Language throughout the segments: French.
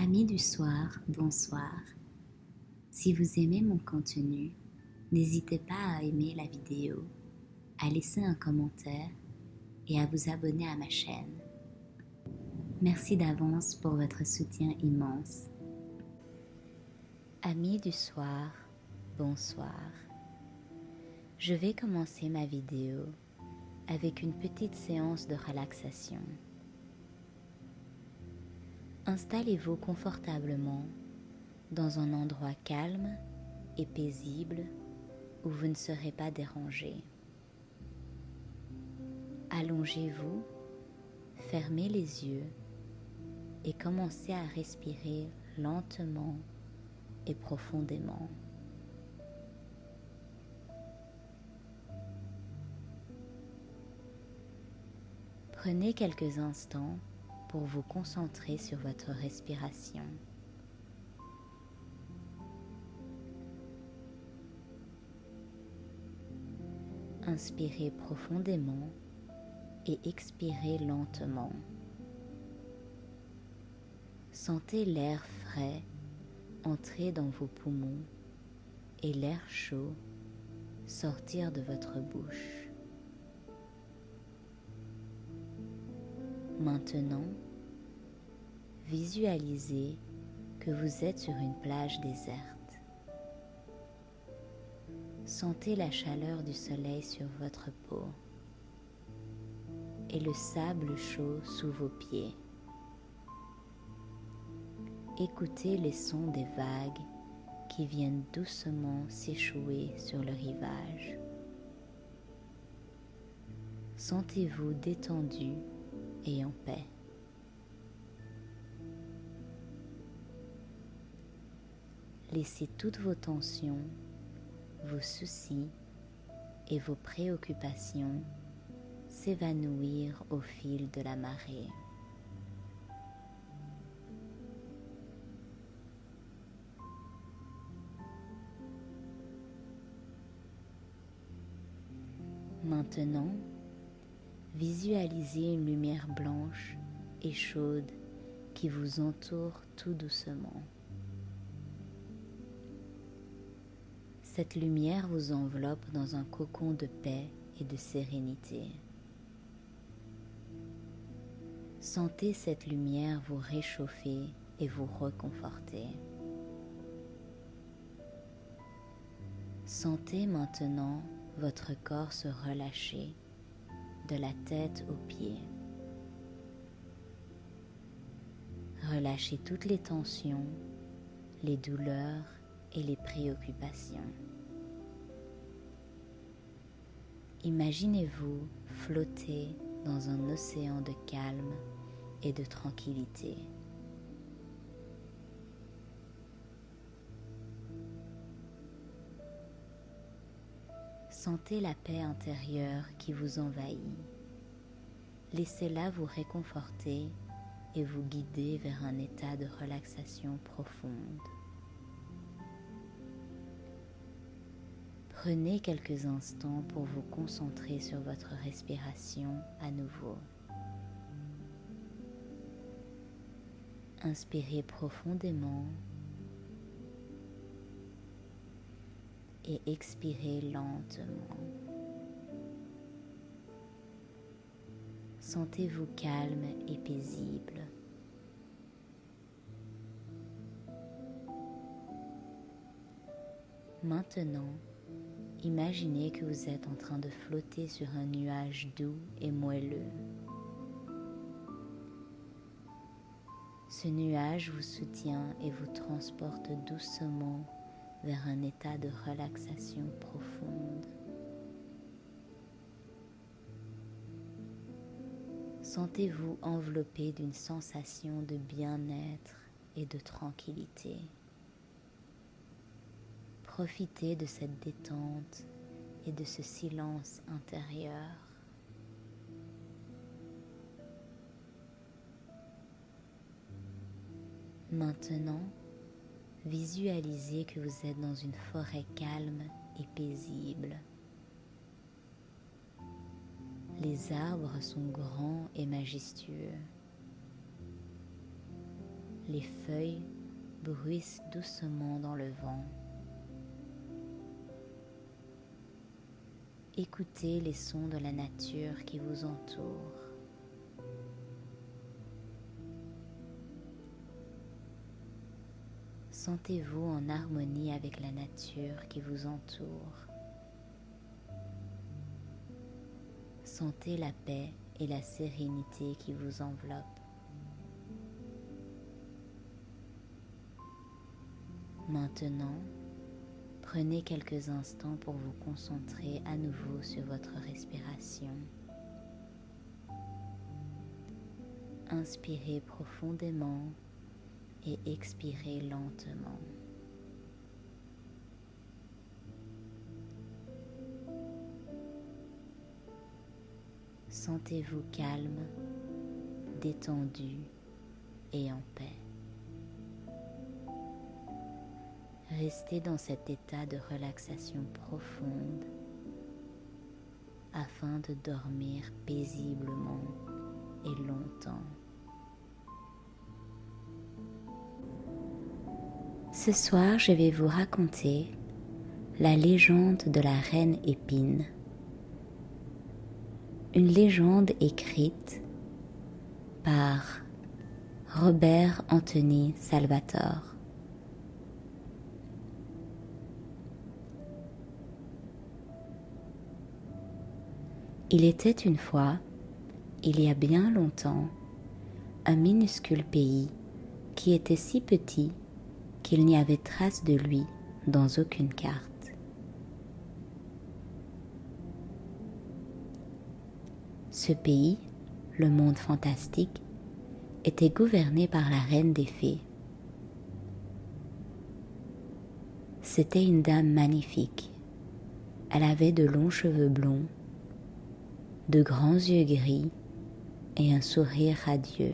Amis du soir, bonsoir. Si vous aimez mon contenu, n'hésitez pas à aimer la vidéo, à laisser un commentaire et à vous abonner à ma chaîne. Merci d'avance pour votre soutien immense. Amis du soir, bonsoir. Je vais commencer ma vidéo avec une petite séance de relaxation. Installez-vous confortablement dans un endroit calme et paisible où vous ne serez pas dérangé. Allongez-vous, fermez les yeux et commencez à respirer lentement et profondément. Prenez quelques instants pour vous concentrer sur votre respiration. Inspirez profondément et expirez lentement. Sentez l'air frais entrer dans vos poumons et l'air chaud sortir de votre bouche. Maintenant, visualisez que vous êtes sur une plage déserte. Sentez la chaleur du soleil sur votre peau et le sable chaud sous vos pieds. Écoutez les sons des vagues qui viennent doucement s'échouer sur le rivage. Sentez-vous détendu et en paix. Laissez toutes vos tensions, vos soucis et vos préoccupations s'évanouir au fil de la marée. Maintenant, visualisez une lumière blanche et chaude qui vous entoure tout doucement. Cette lumière vous enveloppe dans un cocon de paix et de sérénité. Sentez cette lumière vous réchauffer et vous réconforter. Sentez maintenant votre corps se relâcher de la tête aux pieds. Relâchez toutes les tensions, les douleurs et les préoccupations. Imaginez-vous flotter dans un océan de calme et de tranquillité. Sentez la paix intérieure qui vous envahit. Laissez-la vous réconforter et vous guider vers un état de relaxation profonde. Prenez quelques instants pour vous concentrer sur votre respiration à nouveau. Inspirez profondément et expirez lentement. Sentez-vous calme et paisible. Maintenant, imaginez que vous êtes en train de flotter sur un nuage doux et moelleux. Ce nuage vous soutient et vous transporte doucement vers un état de relaxation profonde. Sentez-vous enveloppé d'une sensation de bien-être et de tranquillité. Profitez de cette détente et de ce silence intérieur. Maintenant, visualisez que vous êtes dans une forêt calme et paisible. Les arbres sont grands et majestueux. Les feuilles bruissent doucement dans le vent. Écoutez les sons de la nature qui vous entoure. Sentez-vous en harmonie avec la nature qui vous entoure. Sentez la paix et la sérénité qui vous enveloppent. Maintenant, prenez quelques instants pour vous concentrer à nouveau sur votre respiration. Inspirez profondément et expirez lentement. Sentez-vous calme, détendu et en paix. Restez dans cet état de relaxation profonde afin de dormir paisiblement et longtemps. Ce soir, je vais vous raconter la légende de la reine Épine. Une légende écrite par Robert Anthony Salvatore. Il était une fois, il y a bien longtemps, un minuscule pays qui était si petit qu'il n'y avait trace de lui dans aucune carte. Ce pays, le monde fantastique, était gouverné par la reine des fées. C'était une dame magnifique. Elle avait de longs cheveux blonds, de grands yeux gris et un sourire radieux.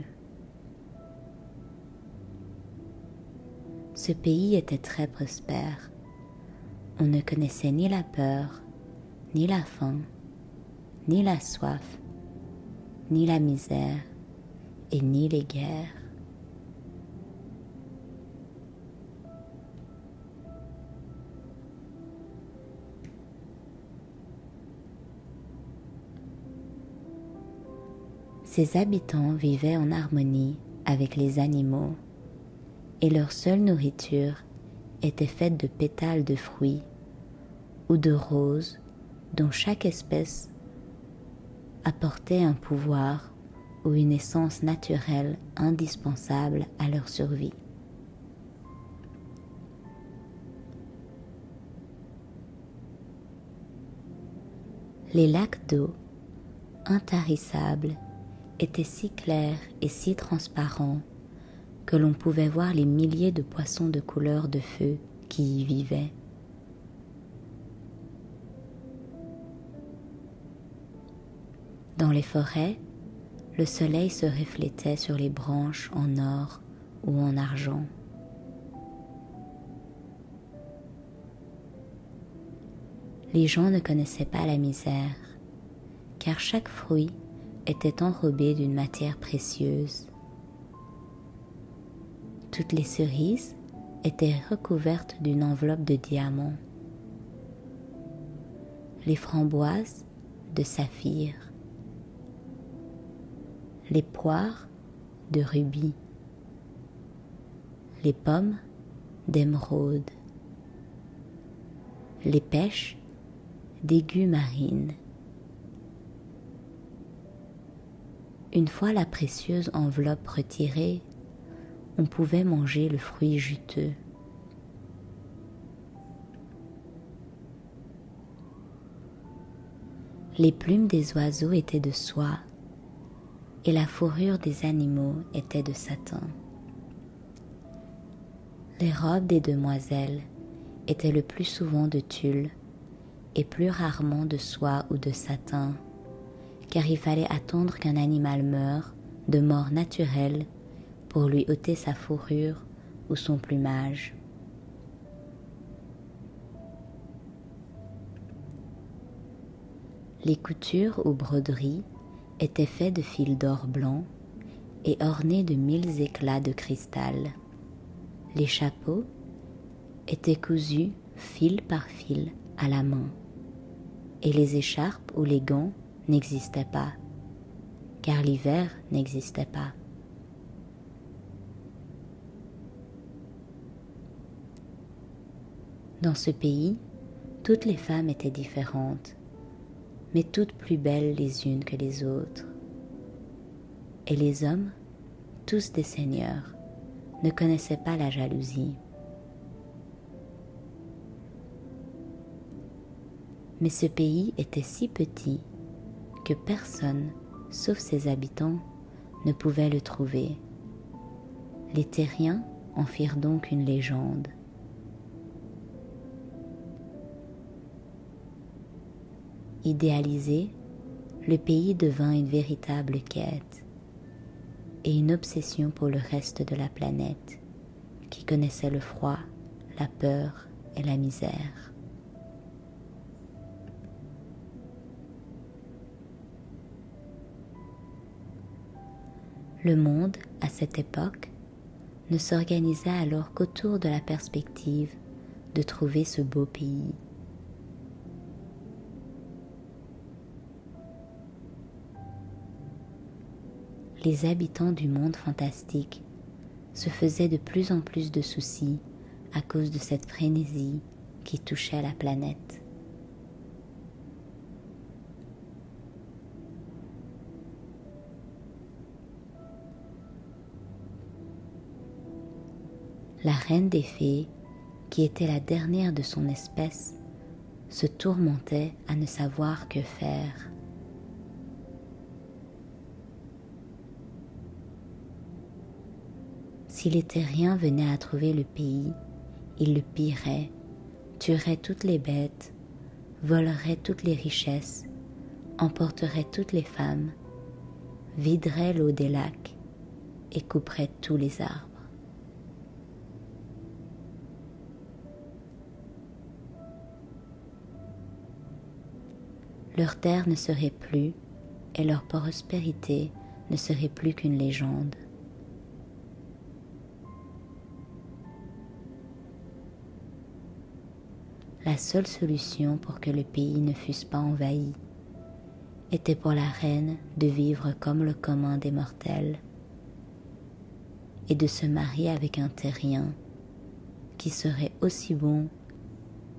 Ce pays était très prospère. On ne connaissait ni la peur, ni la faim, ni la soif, ni la misère et ni les guerres. Ses habitants vivaient en harmonie avec les animaux et leur seule nourriture était faite de pétales de fruits ou de roses dont chaque espèce apportait un pouvoir ou une essence naturelle indispensable à leur survie. Les lacs d'eau, intarissables, étaient si clairs et si transparents que l'on pouvait voir les milliers de poissons de couleur de feu qui y vivaient. Dans les forêts, le soleil se reflétait sur les branches en or ou en argent. Les gens ne connaissaient pas la misère, car chaque fruit était enrobé d'une matière précieuse. Toutes les cerises étaient recouvertes d'une enveloppe de diamants. Les framboises de saphir. Les poires de rubis. Les pommes d'émeraude. Les pêches d'aiguës marines. Une fois la précieuse enveloppe retirée, on pouvait manger le fruit juteux. Les plumes des oiseaux étaient de soie et la fourrure des animaux était de satin. Les robes des demoiselles étaient le plus souvent de tulle et plus rarement de soie ou de satin, car il fallait attendre qu'un animal meure de mort naturelle pour lui ôter sa fourrure ou son plumage. Les coutures ou broderies étaient faites de fils d'or blanc et ornés de 1000 éclats de cristal. Les chapeaux étaient cousus fil par fil à la main, et les écharpes ou les gants n'existaient pas, car l'hiver n'existait pas. Dans ce pays, toutes les femmes étaient différentes, mais toutes plus belles les unes que les autres. Et les hommes, tous des seigneurs, ne connaissaient pas la jalousie. Mais ce pays était si petit que personne, sauf ses habitants, ne pouvait le trouver. Les terriens en firent donc une légende. Idéalisé, le pays devint une véritable quête et une obsession pour le reste de la planète, qui connaissait le froid, la peur et la misère. Le monde, à cette époque, ne s'organisa alors qu'autour de la perspective de trouver ce beau pays. Les habitants du monde fantastique se faisaient de plus en plus de soucis à cause de cette frénésie qui touchait la planète. La reine des fées, qui était la dernière de son espèce, se tourmentait à ne savoir que faire. Si les terriens venaient à trouver le pays, ils le pilleraient, tueraient toutes les bêtes, voleraient toutes les richesses, emporteraient toutes les femmes, videraient l'eau des lacs et couperaient tous les arbres. Leur terre ne serait plus et leur prospérité ne serait plus qu'une légende. La seule solution pour que le pays ne fût pas envahi était pour la reine de vivre comme le commun des mortels et de se marier avec un terrien qui serait aussi bon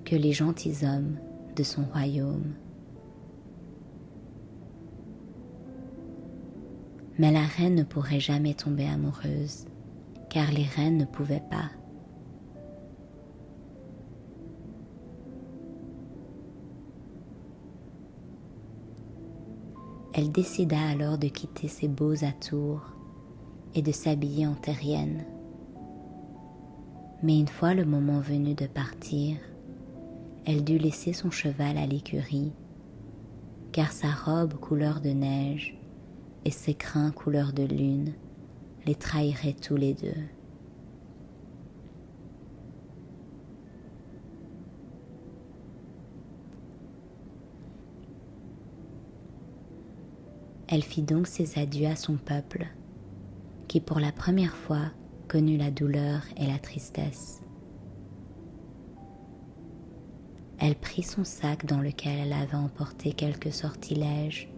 que les gentilshommes de son royaume. Mais la reine ne pourrait jamais tomber amoureuse, car les reines ne pouvaient pas. Elle décida alors de quitter ses beaux atours et de s'habiller en terrienne. Mais une fois le moment venu de partir, elle dut laisser son cheval à l'écurie, car sa robe couleur de neige et ses crins couleur de lune les trahiraient tous les deux. Elle fit donc ses adieux à son peuple, qui pour la première fois connut la douleur et la tristesse. Elle prit son sac dans lequel elle avait emporté quelques sortilèges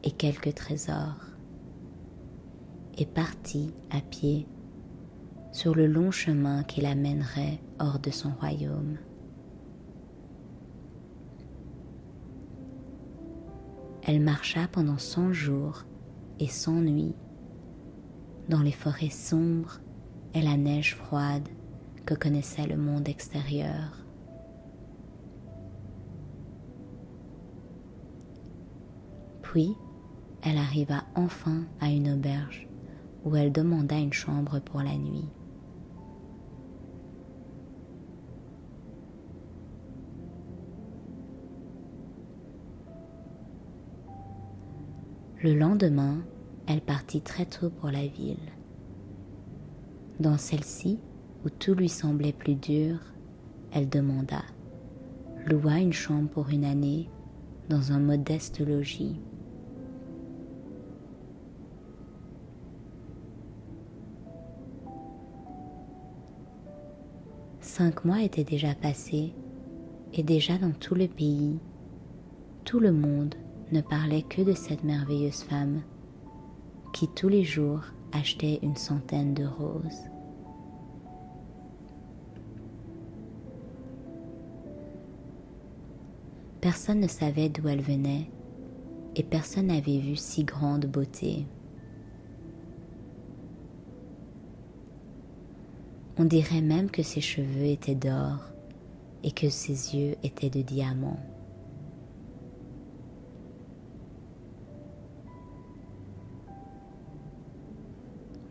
et quelques trésors, et partit à pied sur le long chemin qui la mènerait hors de son royaume. Elle marcha pendant 100 jours et 100 nuits dans les forêts sombres et la neige froide que connaissait le monde extérieur. Puis, elle arriva enfin à une auberge où elle demanda une chambre pour la nuit. Le lendemain, elle partit très tôt pour la ville. Dans celle-ci, où tout lui semblait plus dur, elle demanda, loua une chambre pour une année dans un modeste logis. 5 mois étaient déjà passés, et déjà dans tout le pays, tout le monde ne parlait que de cette merveilleuse femme qui tous les jours achetait une centaine de roses. Personne ne savait d'où elle venait et personne n'avait vu si grande beauté. On dirait même que ses cheveux étaient d'or et que ses yeux étaient de diamants.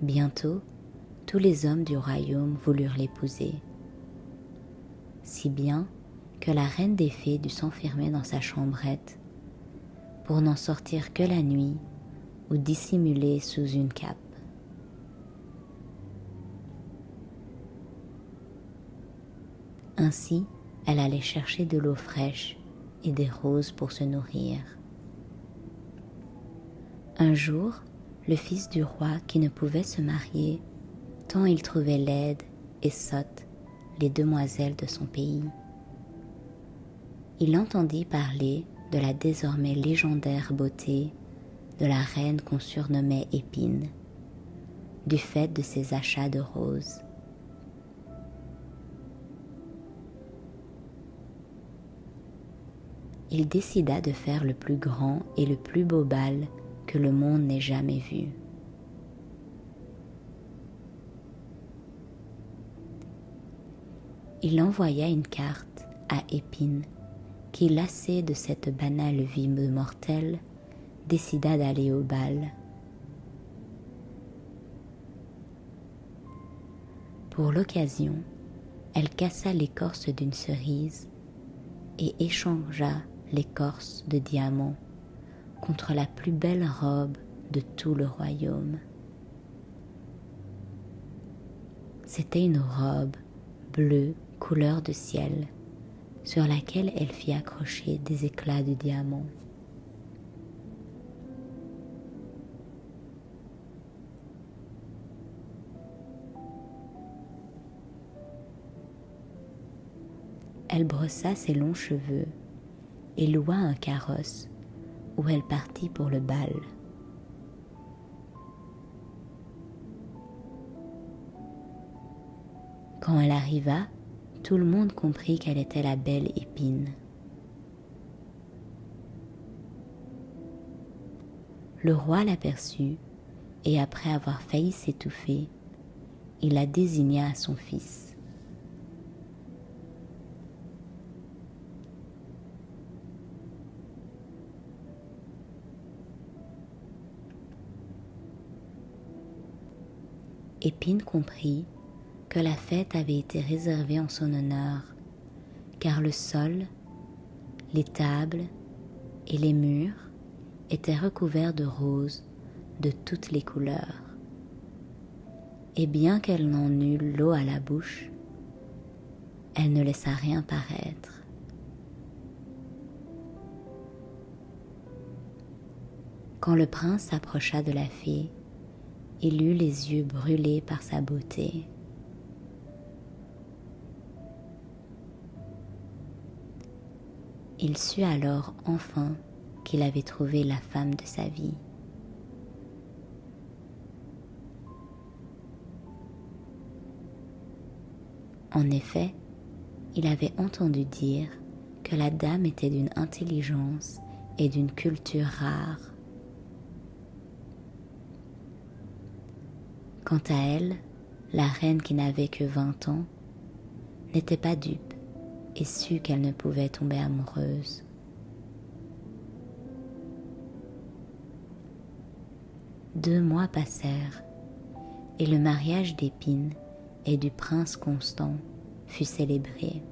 Bientôt, tous les hommes du royaume voulurent l'épouser, si bien que la reine des fées dut s'enfermer dans sa chambrette pour n'en sortir que la nuit ou dissimuler sous une cape. Ainsi, elle allait chercher de l'eau fraîche et des roses pour se nourrir. Un jour, le fils du roi, qui ne pouvait se marier, tant il trouvait laides et sottes les demoiselles de son pays, il entendit parler de la désormais légendaire beauté de la reine qu'on surnommait Épine, du fait de ses achats de roses. Il décida de faire le plus grand et le plus beau bal que le monde n'ait jamais vu. Il envoya une carte à Épine, qui, lassée de cette banale vie de mortelle, décida d'aller au bal. Pour l'occasion, elle cassa l'écorce d'une cerise et échangea l'écorce de diamant contre la plus belle robe de tout le royaume. C'était une robe bleue couleur de ciel sur laquelle elle fit accrocher des éclats de diamant. Elle brossa ses longs cheveux et loua un carrosse où elle partit pour le bal. Quand elle arriva, tout le monde comprit qu'elle était la belle Épine. Le roi l'aperçut et après avoir failli s'étouffer, il la désigna à son fils. Épine comprit que la fête avait été réservée en son honneur, car le sol, les tables et les murs étaient recouverts de roses de toutes les couleurs. Et bien qu'elle n'en eût l'eau à la bouche, elle ne laissa rien paraître. Quand le prince s'approcha de la fée, il eut les yeux brûlés par sa beauté. Il sut alors enfin qu'il avait trouvé la femme de sa vie. En effet, il avait entendu dire que la dame était d'une intelligence et d'une culture rares. Quant à elle, la reine qui n'avait que 20 ans, n'était pas dupe et sut qu'elle ne pouvait tomber amoureuse. Deux mois passèrent et le mariage d'Épine et du prince Constant fut célébré.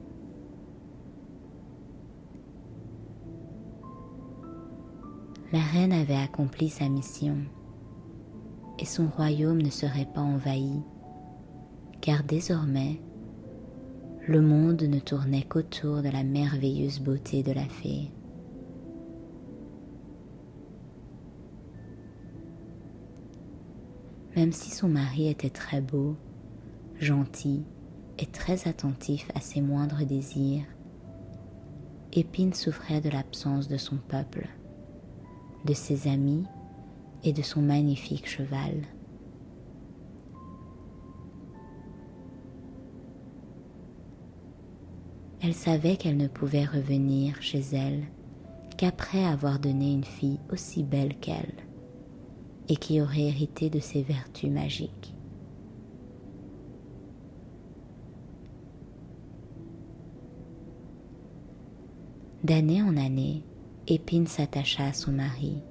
La reine avait accompli sa mission et son royaume ne serait pas envahi, car désormais, le monde ne tournait qu'autour de la merveilleuse beauté de la fée. Même si son mari était très beau, gentil et très attentif à ses moindres désirs, Épine souffrait de l'absence de son peuple, de ses amis et de son magnifique cheval. Elle savait qu'elle ne pouvait revenir chez elle qu'après avoir donné une fille aussi belle qu'elle et qui aurait hérité de ses vertus magiques. D'année en année, Épine s'attacha à son mari.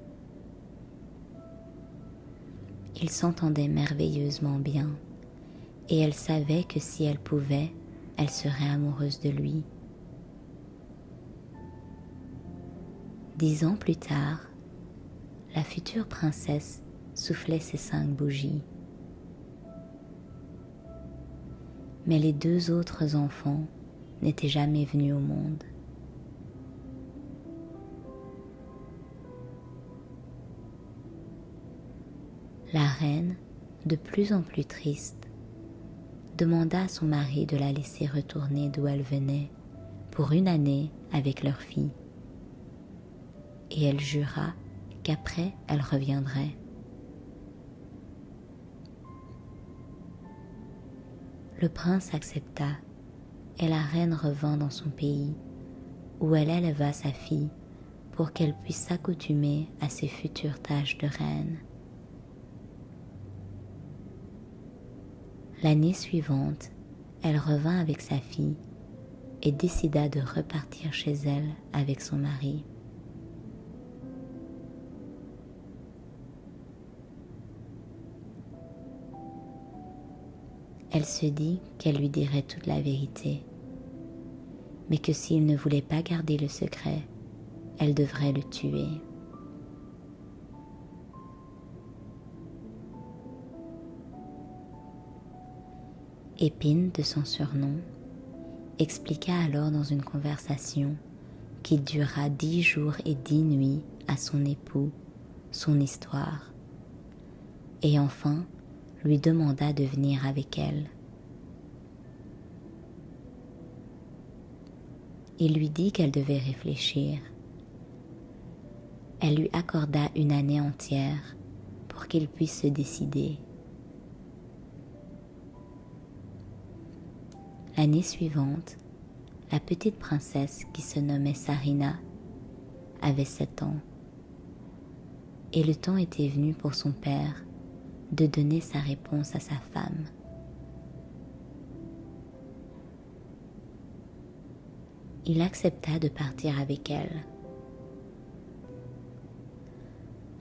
Ils s'entendaient merveilleusement bien, et elle savait que si elle pouvait, elle serait amoureuse de lui. 10 ans plus tard, la future princesse soufflait ses 5 bougies. Mais les 2 autres enfants n'étaient jamais venus au monde. La reine, de plus en plus triste, demanda à son mari de la laisser retourner d'où elle venait pour 1 année avec leur fille. Et elle jura qu'après elle reviendrait. Le prince accepta et la reine revint dans son pays où elle éleva sa fille pour qu'elle puisse s'accoutumer à ses futures tâches de reine. L'année suivante, elle revint avec sa fille et décida de repartir chez elle avec son mari. Elle se dit qu'elle lui dirait toute la vérité, mais que s'il ne voulait pas garder le secret, elle devrait le tuer. Épine, de son surnom, expliqua alors dans une conversation qui dura 10 jours et 10 nuits à son époux son histoire, et enfin lui demanda de venir avec elle. Il lui dit qu'elle devait réfléchir. Elle lui accorda 1 année entière pour qu'il puisse se décider. L'année suivante, la petite princesse qui se nommait Sarina avait 7 ans, et le temps était venu pour son père de donner sa réponse à sa femme. Il accepta de partir avec elle.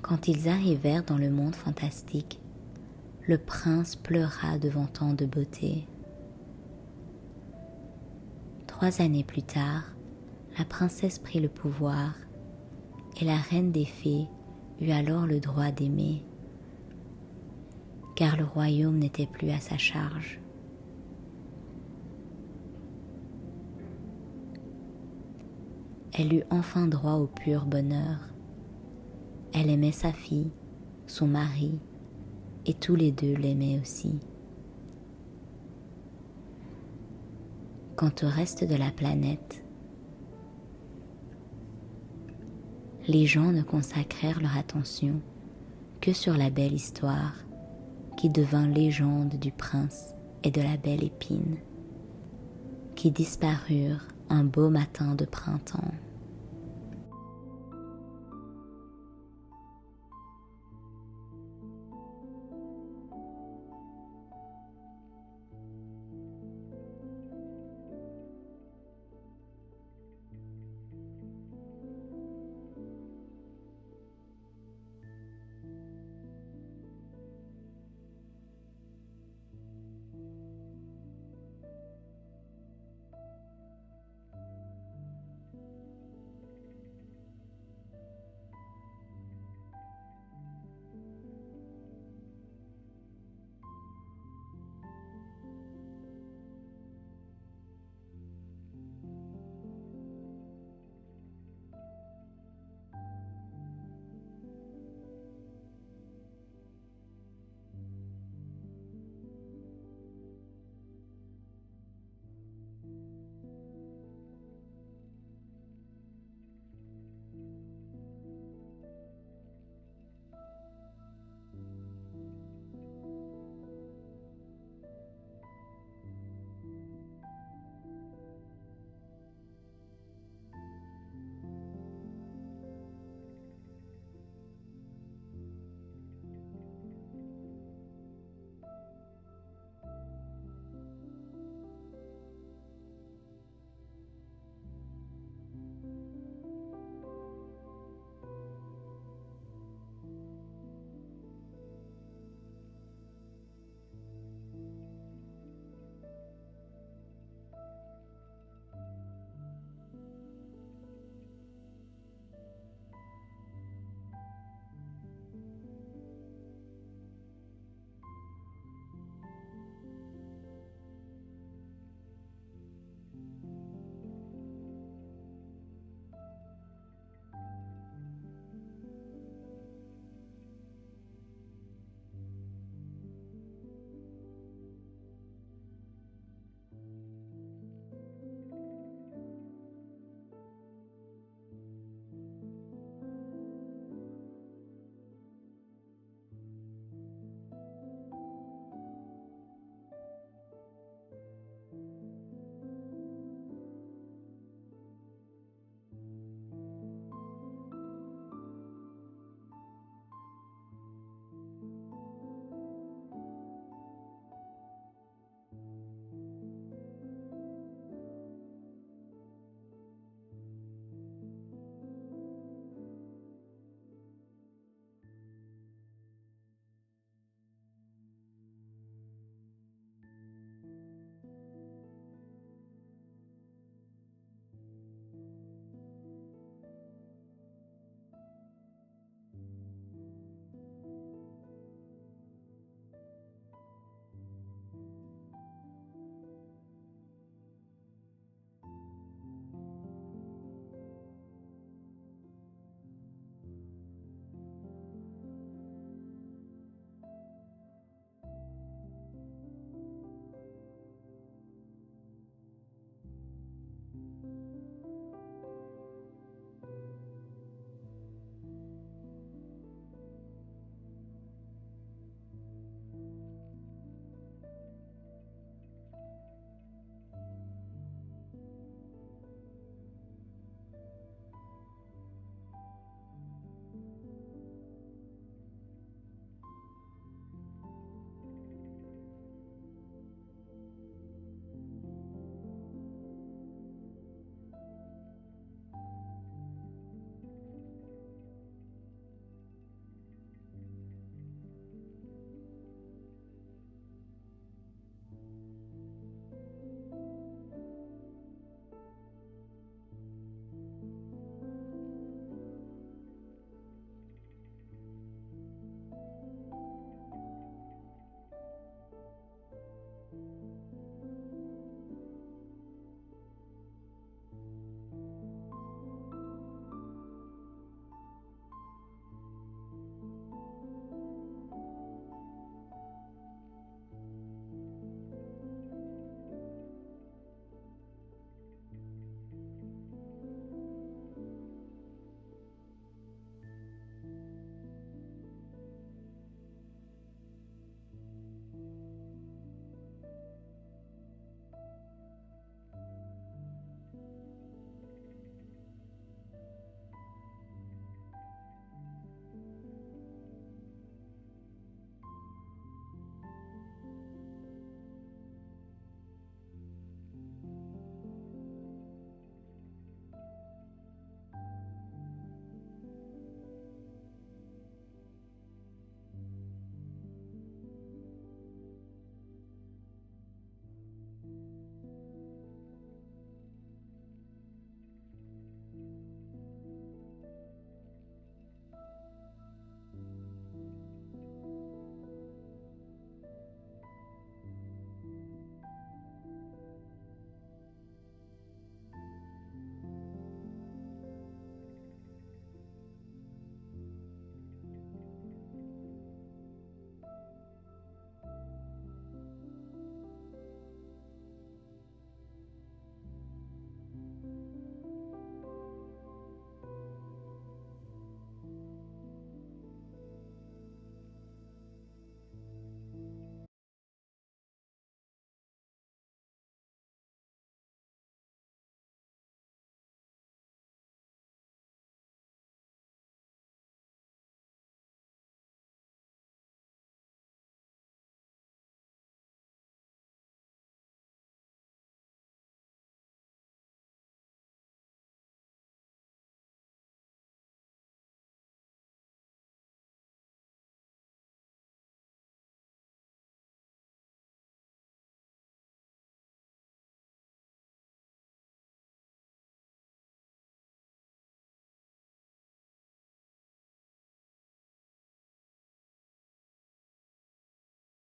Quand ils arrivèrent dans le monde fantastique, le prince pleura devant tant de beauté. 3 années plus tard, la princesse prit le pouvoir et la reine des fées eut alors le droit d'aimer, car le royaume n'était plus à sa charge. Elle eut enfin droit au pur bonheur. Elle aimait sa fille, son mari, et tous les 2 l'aimaient aussi. Quant au reste de la planète, les gens ne consacrèrent leur attention que sur la belle histoire qui devint légende du prince et de la belle Épine, qui disparurent un beau matin de printemps.